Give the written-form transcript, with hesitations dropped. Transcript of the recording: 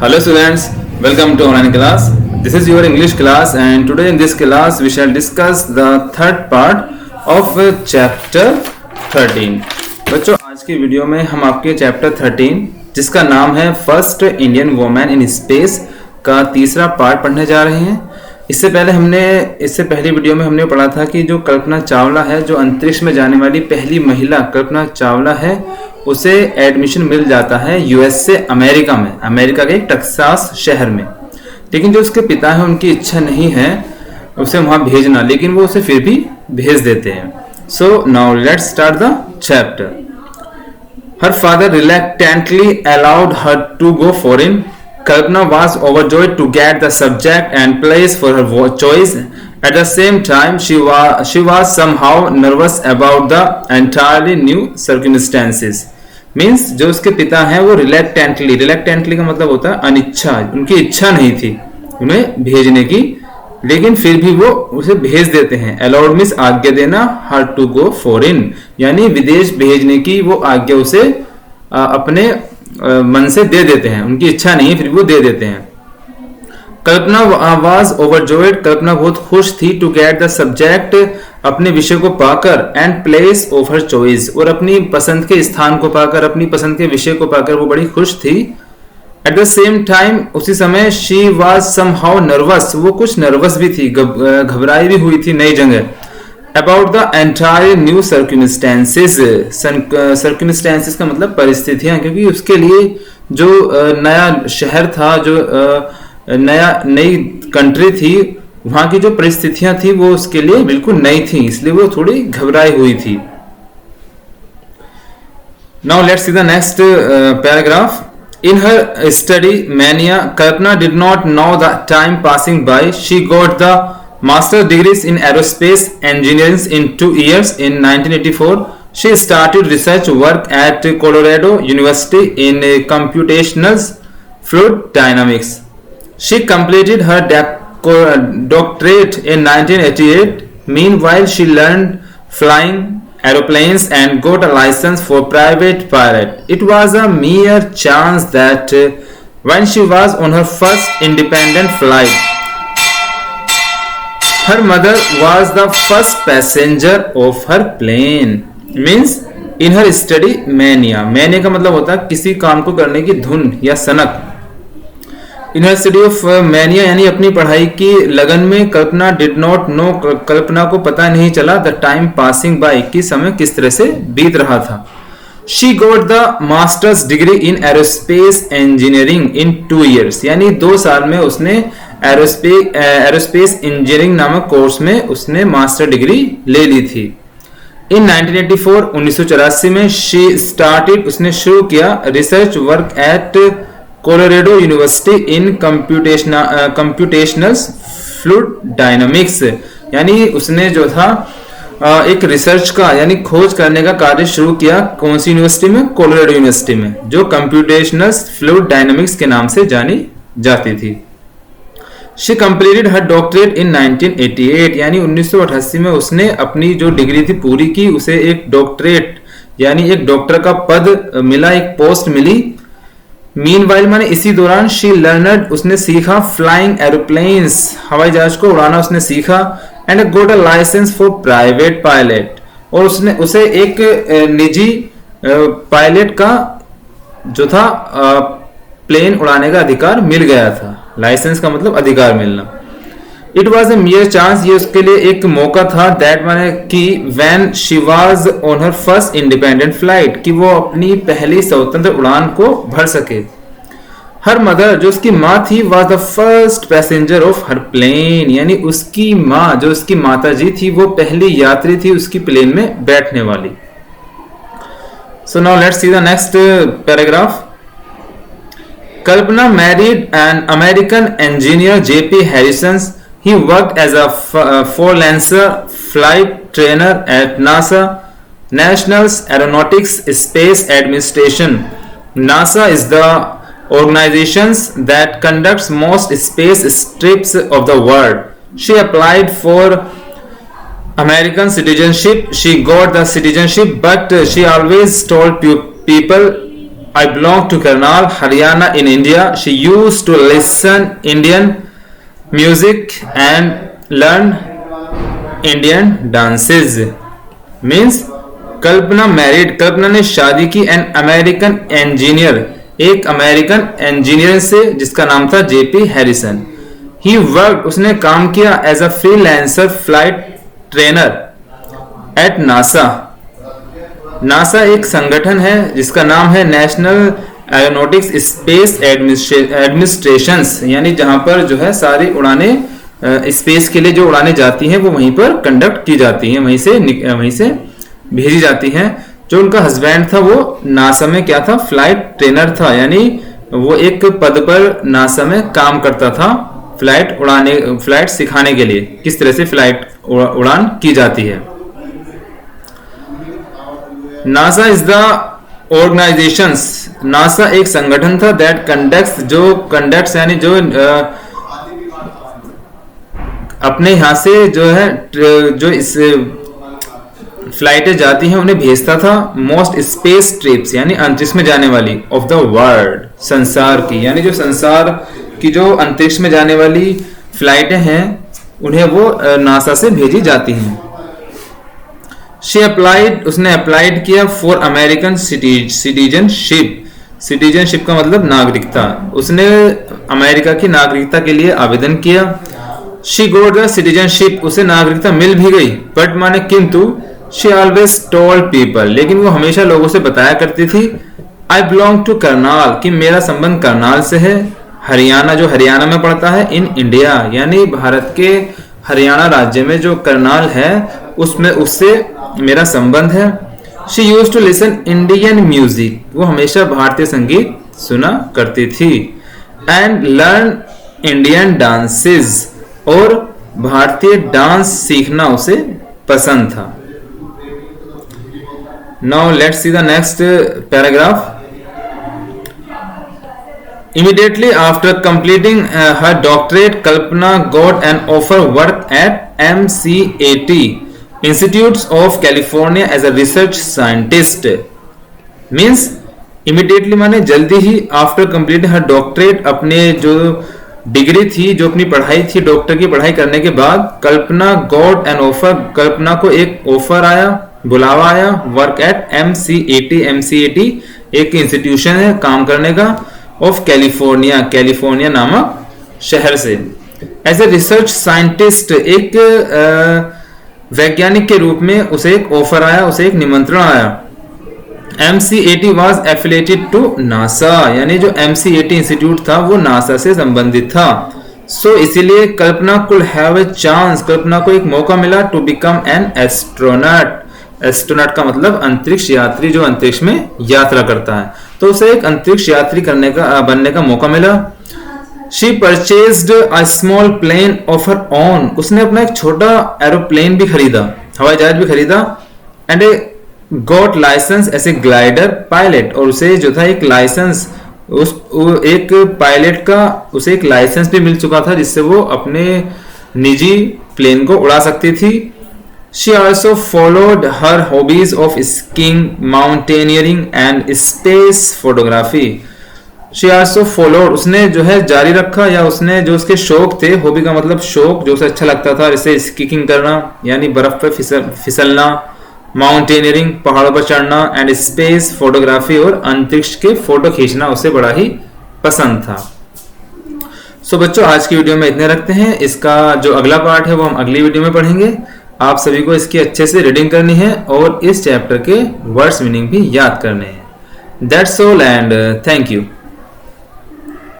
Hello students, welcome to online class. This is your English class and today in this class we shall discuss the third part of chapter 13. बच्चों आज की video में हम आपके chapter 13 जिसका नाम है first Indian women in space का तीसरा पार्ट पढ़ने जा रहे हैं। इससे पहली वीडियो में हमने पढ़ा था कि जो कल्पना चावला है, जो अंतरिक्ष में जाने वाली पहली महिला कल्पना चावला है, उसे एडमिशन मिल जाता है यूएस से अमेरिका में, अमेरिका के टेक्सास शहर में। लेकिन जो उसके पिता हैं उनकी इच्छा नहीं है उसे वहां भेजना, लेकिन वो उसे फिर भी भेज देते हैं। So now let's start the chapter. Her father reluctantly allowed her to go foreign. Kalpana was overjoyed to get the subject and place for her choice. At the same time, she was somehow nervous about the entirely new circumstances. Means जो उसके पिता हैं वो reluctantly का मतलब होता है अनिच्छा, उनकी इच्छा नहीं थी उन्हें भेजने की, लेकिन फिर भी वो उसे भेज देते हैं। Allowed means आज्ञा देना, her to go foreign यानी विदेश भेजने की वो आज्ञा उसे अपने मन से दे देते हैं, उनकी इच्छा नहीं फिर वो दे देते हैं। कल्पना वाज ओवरजॉयड, कल्पना बहुत खुश थी, टू गेट द सब्जेक्ट अपने विषय को पाकर, and place of her choice और अपनी पसंद के स्थान को पाकर, अपनी पसंद के विषय को पाकर वो बड़ी खुश थी। एट द सेम टाइम उसी समय शी वाज समहाउ नर्वस, वो कुछ नर्वस भी थी, घबराई भी हुई थी नई जगह। About the entire new circumstances, circumstances का मतलब परिस्थितियां, क्योंकि उसके लिए जो नया शहर था, जो नई कंट्री थी, वहां की जो परिस्थितियां थी वो उसके लिए बिल्कुल नई थी, इसलिए वो थोड़ी घबराई हुई थी। Now let's see the next paragraph. In her study mania, Kalpana did not know the time passing by. She got the master's degrees in aerospace engineering in 2 years. In 1984, she started research work at Colorado University in computational fluid dynamics. She completed her doctorate in 1988. Meanwhile, she learned flying aeroplanes and got a license for private pilot. It was a mere chance that when she was on her first independent flight, her mother was the first passenger of her plane. Means in her study mania, mania का मतलब होता है किसी काम को करने की धुन या सनक। In her study of mania यानी अपनी पढ़ाई की लगन में, कल्पना did not know, कल्पना को पता नहीं चला the time passing by, कि समय किस तरह से बीत रहा था। She got the master's degree in aerospace engineering in 2 years यानी 2 साल में उसने एरोस्पेस इंजीनियरिंग नामक कोर्स में उसने मास्टर डिग्री ले ली थी। इन 1984 1984 में उसने शुरू किया research work at Colorado university in computational fluid dynamics यानी उसने जो था एक रिसर्च का यानी खोज करने का कार्य शुरू किया। कौन सी यूनिवर्सिटी में? कोलोराडो यूनिवर्सिटी में, जो कंप्यूटेशनल फ्लूइड डायनामिक्स के नाम से जानी जाती थी। She completed her doctorate in 1988 यानी 1988 में उसने अपनी जो डिग्री थी पूरी की, उसे एक डॉक्टरेट यानी एक डॉक्टर का पद मिला, एक पोस्ट मिली। Meanwhile माने इसी दौरान she learned उसने सीखा flying aeroplanes हवाई जहाज को उड़ाना उसने सीखा, and got a license for private pilot और उसे एक निजी पायलट का जो था प्लेन उड़ाने का अधिकार मिल गया था। लाइसेंस का मतलब अधिकार मिलना। इट वॉज ए मियर चांस, ये उसके लिए एक मौका था। दैट माने कि when she was on her first independent flight, कि वो अपनी पहली स्वतंत्र उड़ान को भर सके। हर मदर जो उसकी माँ थी, was the first passenger of her plane यानी उसकी माँ जो उसकी माता जी थी वो पहली यात्री थी उसकी प्लेन में बैठने वाली। So now let's see the next paragraph. Kalpana married an American engineer, J.P. Harrison. He worked as a freelancer flight trainer at NASA, National Aeronautics Space Administration. NASA is the organization that conducts most space trips of the world. She applied for American citizenship. She got the citizenship, but she always told people I belong to Karnal, Haryana in India. She used to listen Indian music and learn Indian dances. Means Kalpana married, कल्पना ने शादी की an American engineer, एक American engineer से जिसका नाम था JP Harrison. ही work, उसने काम किया as a freelancer flight trainer at NASA. NASA एक संगठन है जिसका नाम है नेशनल एरोनॉटिक्स स्पेस एडमिनिस्ट्रेशंस, यानी जहां पर जो है सारी उड़ाने स्पेस के लिए जो उड़ाने जाती हैं वो वहीं पर कंडक्ट की जाती हैं, वहीं से भेजी जाती हैं. जो उनका हस्बैंड था वो नासा में क्या था, फ्लाइट ट्रेनर था, यानी वो एक पद पर नासा में काम करता था फ्लाइट सिखाने के लिए किस तरह से फ्लाइट उड़ान की जाती है. NASA is the organisations, NASA एक संगठन था दैट कंडक्ट्स यानी जो अपने यहां से जो है जो इस फ्लाइटें जाती हैं उन्हें भेजता था. मोस्ट स्पेस ट्रिप्स यानी अंतरिक्ष में जाने वाली ऑफ द वर्ल्ड, संसार की, यानी जो संसार की जो अंतरिक्ष में जाने वाली फ्लाइटें हैं उन्हें वो नासा से भेजी जाती हैं. शी अप्लाइड, उसने अप्लाइड किया फॉर अमेरिकन सिटीजनशिप. सिटीजनशिप का मतलब नागरिकता, उसने अमेरिका की नागरिकता के लिए आवेदन किया. शी गोट द सिटीजनशिप, उसे नागरिकता मिल भी गई, बट माने किंतु शी ऑलवेज टोल्ड पीपल, लेकिन वो हमेशा लोगों से बताया करती थी आई बिलोंग टू करनाल, कि मेरा संबंध करनाल से है. हरियाणा, जो हरियाणा में पड़ता है, इन इंडिया यानी भारत के हरियाणा राज्य में जो करनाल है उसमें उससे मेरा संबंध है. She used to listen Indian music, वो हमेशा भारतीय संगीत सुना करती थी. एंड लर्न इंडियन डांसेस, और भारतीय डांस सीखना उसे पसंद था. Now let's see the next paragraph. Immediately after completing her doctorate, Kalpana got an offer work at MCAT, Institutes of California as a research scientist. Means immediately माने जल्दी ही, after completing her doctorate, अपने जो degree थी, जो अपनी पढ़ाई थी, doctor की पढ़ाई करने के बाद कल्पना गॉट एन ऑफर, कल्पना को एक ऑफर आया, बुलावा आया, वर्क एट MCAT. MCAT एक इंस्टीट्यूशन है काम करने का, ऑफ कैलिफोर्निया, कैलिफोर्निया नामक शहर से, एज ए रिसर्च साइंटिस्ट, एक वैज्ञानिक के रूप में उसे एक ऑफर आया, उसे एक निमंत्रण आया. MCAT was affiliated to NASA, यानी जो MCAT इंस्टीट्यूट था वो नासा से संबंधित था. सो इसीलिए Kalpana could have a chance, Kalpana को एक मौका मिला to become an astronaut. Astronaut का मतलब अंतरिक्ष यात्री, जो अंतरिक्ष में यात्रा करता है, तो उसे एक अंतरिक्ष यात्री बनने का मौका मिला. She purchased a small plane of her own, उसने अपना एक छोटा एरोप्लेन भी खरीदा, हवाई जहाज भी खरीदा. And a got license as a glider pilot, और उसे जो था एक लाइसेंस, एक पायलट का उसे एक लाइसेंस भी मिल चुका था जिससे वो अपने निजी प्लेन को उड़ा सकती थी. She also followed her hobbies of skiing, mountaineering and space photography. She also followed, उसने जो है जारी रखा, या उसने जो उसके शौक थे, हॉबी का मतलब शौक, जो उसे अच्छा लगता था, जैसे स्कीइंग करना यानी बर्फ पर फिसलना, माउंटेनियरिंग पहाड़ों पर चढ़ना, एंड स्पेस फोटोग्राफी और अंतरिक्ष के फोटो खींचना उसे बड़ा ही पसंद था. सो बच्चों, आज की वीडियो में इतने रखते हैं. इसका जो अगला पार्ट है वो हम अगली वीडियो में पढ़ेंगे. आप सभी को इसकी अच्छे से रीडिंग करनी है और इस चैप्टर के वर्ड्स मीनिंग भी याद करने हैं. That's all and thank you.